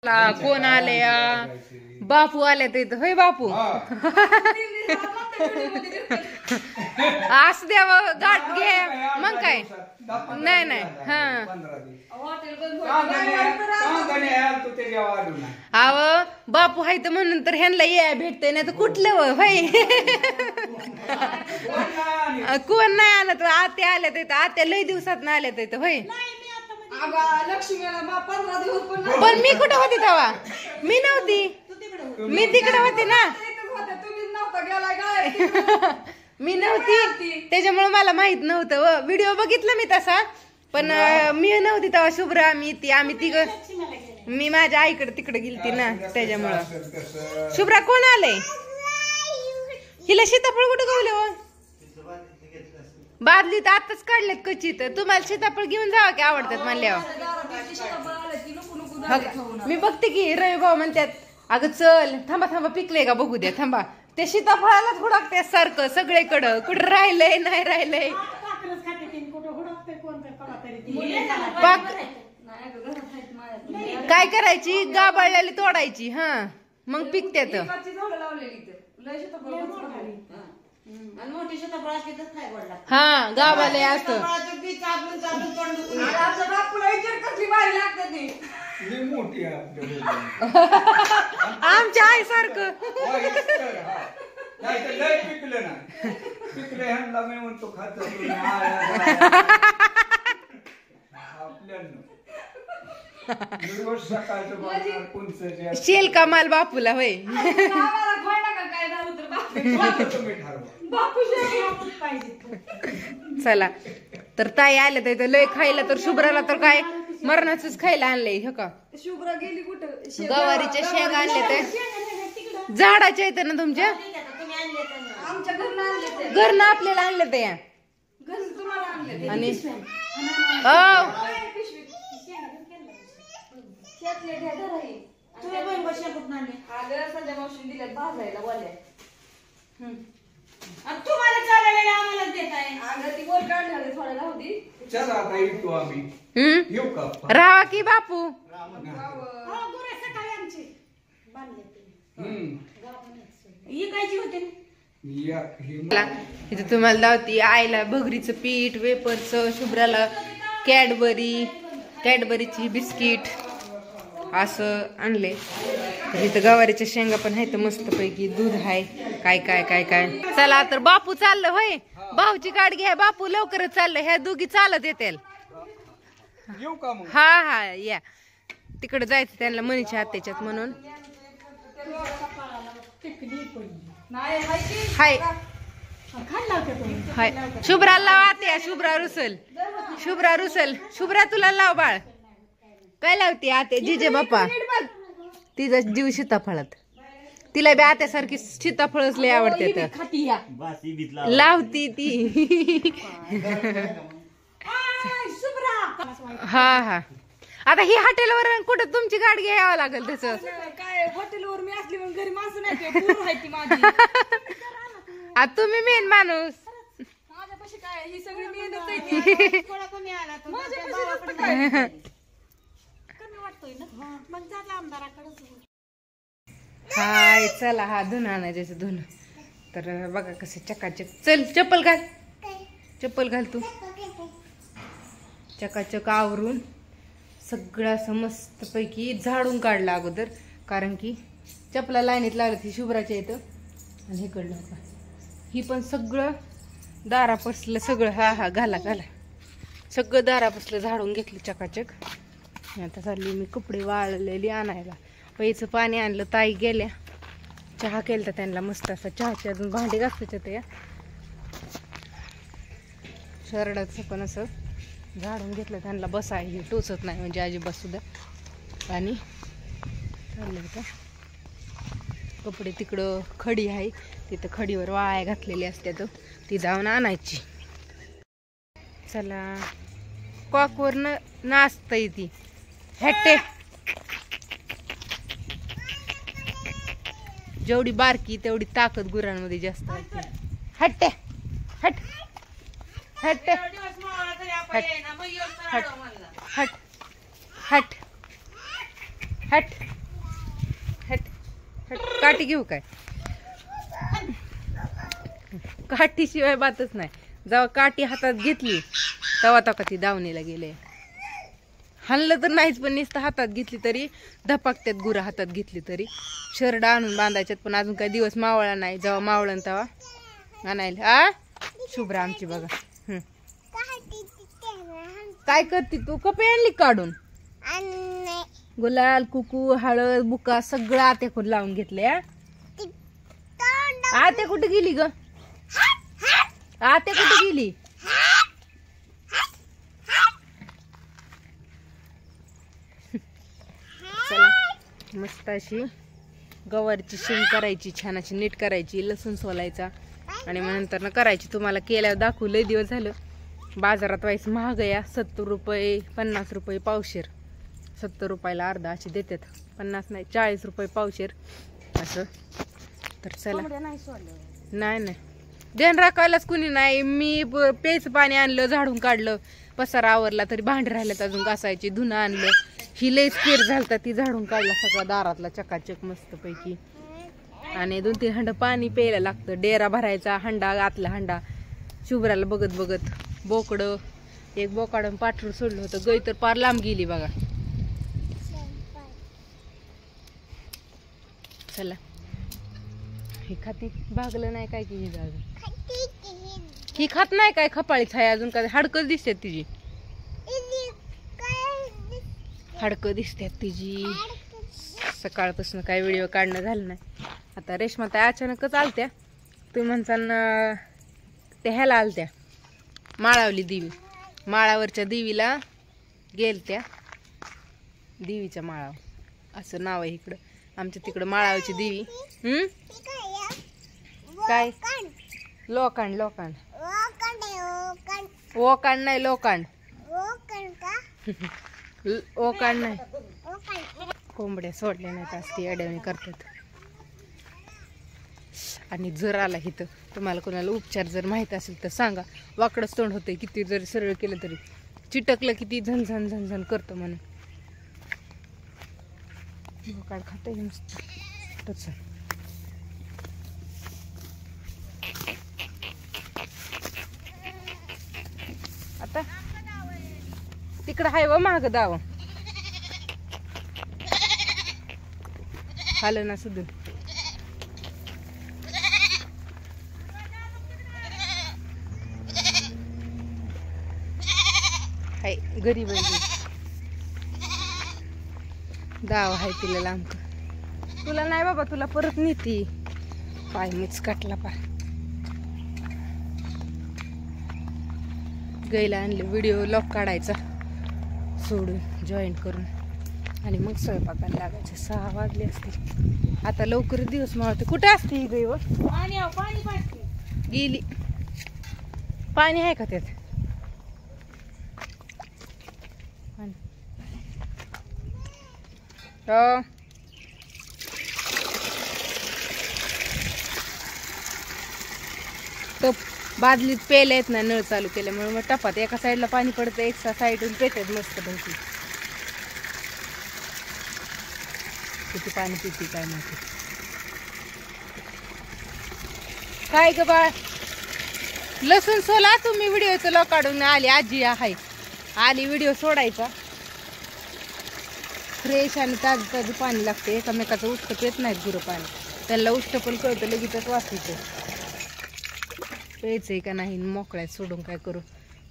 कोण आले बापू आले तर होय बापू असं द्याव गाठ घे मग काय नाही नाही हा अव बापू हाय तर म्हणून तर ह्यांना या भेटतंय नाही तर कुठलं होय कोण नाही आलं तर आत्या आल्या तर आत्या लय दिवसात नाही आल्या तर होय पण मी कुठं होते तेव्हा मी नव्हती मी तिकडे होते ना मी नव्हती त्याच्यामुळे मला माहित नव्हतं व्हिडिओ बघितला मी तसा पण मी नव्हती तेव्हा शुभ्रा आम्ही तिघ मी माझ्या आईकडे तिकडे गेलती ना त्याच्यामुळं शुभ्रा कोण आलंय हिला सीताफळ कुठं गवलं बादलीत आताच काढलेत कच्ची तर तुम्हाला सीताफळ घेऊन जावा की आवडतात म्हणल्यावर मी बघते की रविभाऊ म्हणतात अगं चल थांबा थांबा पिकले का बघू द्या थांबा ते सीताफळालाच हुडकते सारखं सगळीकडं कुठं राहिलंय नाही राहिलंय काय करायची गाबाळलेली तोडायची हा मग पिकत्यात हा गावाला असत आमच्या आई सारखं शेल का माल बापूला होय चला तर ताई आल्या तर लय खायला तर शुभ्राला तर काय मरणाच खायला आणलंय हे का शुभ्रा गेली कुठं गवारीच्या शेंगा आणल्या ते झाडाच्या आहेत ना तुमच्या आमच्या घरनं आपल्याला आणले ते आणि भाजायला वाल्या तुम्हाला चालायला आम्हाला देत आहे अगं ती वर काढणार थोड्या राहू दे चला आता येतो आम्ही येऊ का राहा की बापू सकाळी आमची इकायची होते इथे तुम्हाला लावती आईला भगरीचं पीठ वेपर्स शुभ्राला कॅडबरीची बिस्किट असं आणले इथं गवारीच्या शेंगा पण आहेत मस्त पैकी दूध आहे काय काय काय काय चला तर बापू चाललं होय भाऊची गाडी घ्या बापू लवकरच चाललं ह्या दोघी चालत येतील हा हा या तिकडे जायचं त्यांना मनीच्या हात्याच्यात म्हणून हाय हाय शुभ्रा लाव आत्या शुभ्रा रुसल शुभ्रा तुला लाव बाळ काय लावते आते जिजे बाप्पा तिचा जीव सीताफळात तिला बी आत्यासारखी सीताफळच लय आवडते लावती ती हा हा आता ही हॉटेलवर कुठं तुमची गाडी घ्यावं लागेल त्याच काय हॉटेलवर मी असली म्हणून घरी माणसं नाही माझी आता तुम्ही मेन माणूस माझ्यापाशी काय ही सगळी मेहनत आहे थोडा कमी आला तर माझ्यापाशी काय हाय चला हा धुन आणायचं धुन तर बघा कसं चकाचक चल चप्पल घाल तू चकाचक आवरून सगळं असं मस्त पैकी झाडून काढला अगोदर कारण की चपला लाईनीत लागलं ती शुभ्राच्या येतं आणि हे कडलं का ही पण सगळं दारापासलं सगळं हा घाला सगळं दारापासलं झाडून घेतलं चकाचक आता चालली मी कपडे वाळलेली आणायला पैचं पाणी आणलं ताई गेल्या चहा केला त्यांना मस्त असा चहाची अजून भांडी घासायच्या त्या शरडाचं पण असं झाडून घेतलं त्यांना बसाय टोचत नाही म्हणजे अजिबात सुद्धा आणि चाललं होतं कपडे तिकडं खडी आहे तिथं खडीवर वाळ्या घातलेली असतात ती जाऊन आणायची चला कॉकवर नाचतय ती हॅटे जेवढी बारकी तेवढी ताकद गुरांमध्ये जास्त असते हट्टे हट हट्टे हट हट हट हट काठी घेऊ काय? काठीशिवाय बातच नाही. जेव्हा काठी हातात घेतली तेव्हा का ती दावणीला गेले. हल्लं तर नाहीच, पण नुसतं हातात घेतली तरी धपाकत्यात गुरं. हातात घेतली तरी शर्ट आणून बांधायच्यात, पण अजून काही दिवस मावळा नाही. जेव्हा मावळण तेव्हा आणायला. शुभ्रा आमची बघा. काय करते तू? कपे आणली काढून? गुलाल, कुकू, हळद, बुका सगळं आत्याकडून लावून घेतले. आत्या कुठे गेली ग? आत्या कुठे गेली? चला मस्त अशी गवारची शेंग करायची, छान अशी नीट करायची, लसूण सोलायचा आणि मग नंतर करायची. तुम्हाला केल्यावर दाखवू. लय दिवस झालं. बाजारात व्हायचं महाग आहे. 70 रुपये 50 रुपये पावशेर. 70 रुपयाला अर्धा अशी देतात. 50 नाही 40 रुपये पावशेर असं. तर चला. नाही नाही ध्यान राखायलाच कुणी नाही. मी प्यायचं पाणी आणलं, झाडून काढलं, पसारा आवरला, तरी भांडी राहिल्यात अजून घासायची. धुणं आणलं, ही लयच केर झालता, ती झाडून काढला सगळा दारातला चकाचक मस्त पैकी. आणि 2-3 हंडा पाणी प्यायला लागतं. डेरा भरायचा, हंडा आतला हंडा. शुभ्राला बघत बघत बोकडं एक बोकाडून पाठवून सोडलं होतं. गई तर पार लांब गेली बघा. चला ही खाती भागलं नाही काय की ही अजून ही खात नाही काय? खपाळीच आहे अजून. काय हाडकं दिसतात तिची, हाडकं दिसतात तिची. सकाळपासून काय व्हिडिओ काढणं झालं नाही. आता रेश्मा त्या अचानकच आलत्या. तुम्ही म्हणताना ते ह्याला आलत्या माळावली देवी. माळावरच्या देवीला गेलत्या. देवीच्या माळावर असं नाव आहे इकडं आमच्या. तिकडं माळावरची देवी. काय? लोकांड. लोकांड ओकांड नाही, लोकांड. ओकांड नाही. कोंबड्या सोडल्या नाहीत असते अडवणी करतात. आणि जर आला इथं तुम्हाला कोणाला उपचार जर माहित असेल तर सांगा. वाकडच तोंड होते, किती जरी सरळ केलं तरी चिटकलं किती झनझन झनझन करतं म्हणून. बोकाड खात मस्त तसं. आता तिकडं हाय व महाग दाव आलं ना सुधून. हाय गरीब दाव हाय तिला लांब. तुला नाही बाबा, तुला परत नेती. पाय मीच काटला पा. गैला आणले व्हिडिओ लॉक काढायचा सोडून जॉईन करून आणि मग स्वयंपाकाला लागायचे. 6 वाजले असतील. आता लवकर दिवस मावते. कुठे असते ही गई व? गेली. पाणी आहे का त्यात? हो टप बादलीत प्यायला येत नाही नळ चालू केल्यामुळे. मग टपात एका साईडला पाणी पडतं, एक साईडून पेतात मस्त पैकी. किती पाणी पिती काय माहिती. काय ग बाळ? लसूण सोला तुम्ही. व्हिडिओचं लॉक काढून आली. आजी आहे आली व्हिडिओ सोडायचा. फ्रेश आणि ताजं ताजं पाणी लागते. एकामेकाचं उष्ट पेत नाहीत गुरं पाणी. त्यांना उष्ट पण कळतं, लगेचच वाचतं. प्यायचंय का नाही मोकळ्यात सोडून काय करू.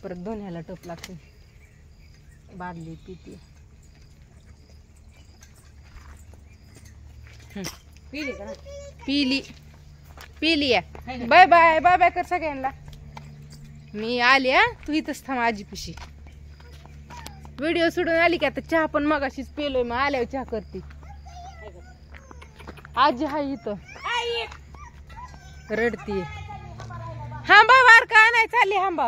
परत दोन्हीला टप लागते. बादली पिती. पिली पिली या. बाय बाय बाय बाय कर सगळ्यांना. मी आली. तू इथंच थांब आजीपाशी. व्हिडिओ सोडून आली की आता चहा पण मगाशीच पेलोय. मग आल्यावर चहा करते. आजी हाय इथं रडतीये. हांबा वार का नाही चालली. हांबा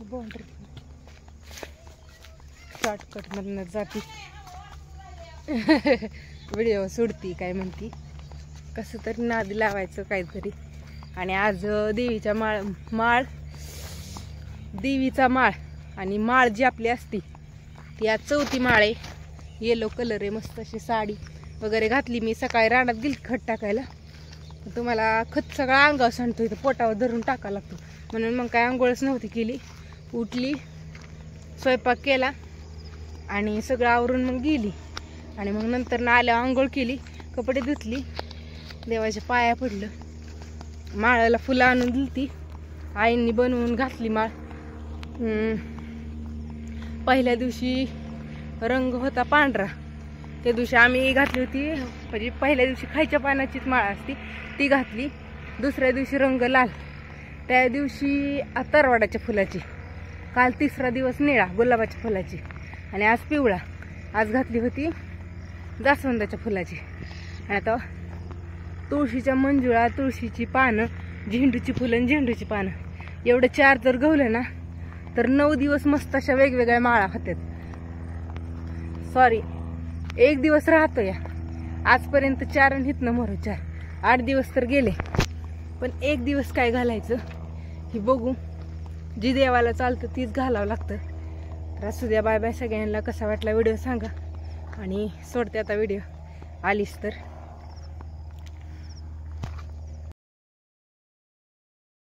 बाउंड्री शॉर्टकट मधून जाती. व्हिडिओ सोडती काय म्हणती. कसं तरी नादी लावायचं काहीतरी. आणि आज देवीचा माळ देवीचा माळ आणि माळ जी आपली असती ती आज 4थी माळ आहे. येलो कलर आहे, मस्त अशी साडी वगैरे घातली मी. सकाळी रानात गेली खत टाकायला, तुम्हाला खत सगळा अंगावर सांडतो, इथं पोटावर धरून टाकावं लागतो म्हणून मग काय आंघोळच नव्हती केली. उठली, स्वयंपाक केला आणि सगळं आवरून मग गेली. आणि मग नंतर ना आल्यावर आंघोळ केली, कपडे धुतली, देवाच्या पाया पडलं. माळाला फुलं आणून दिली ती आईंनी बनवून घातली माळ. पहिल्या दिवशी रंग होता पांढरा, त्या दिवशी आम्ही घातली होती, म्हणजे पहिल्या दिवशी खायच्या पानाचीच माळ असती ती घातली. दुसऱ्या दिवशी रंग लाल, त्या दिवशी तरवाडाच्या फुलाची, काल 3रा दिवस निळा गुलाबाच्या फुलाची आणि आज पिवळा. आज घातली होती जास्वंदाच्या फुलाची. आणि आता तुळशीच्या मंजुळा, तुळशीची पानं, झेंडूची फुलं आणि झेंडूची पानं एवढं 4 जर गवलं ना तर 9 दिवस मस्त अशा वेगवेगळ्या माळा होत्यात. सॉरी, 1 दिवस राहतो या. आजपर्यंत 4 आणि हितनं मोर 4, 8 दिवस तर गेले. पण 1 दिवस काय घालायचं हे बघू. जी देवाला चालतं तीच घालावं लागतं. तर असू द्या, बाय बाय सगळ्यांना. कसा वाटला व्हिडिओ सांगा आणि सोडते आता व्हिडिओ आलीस तर.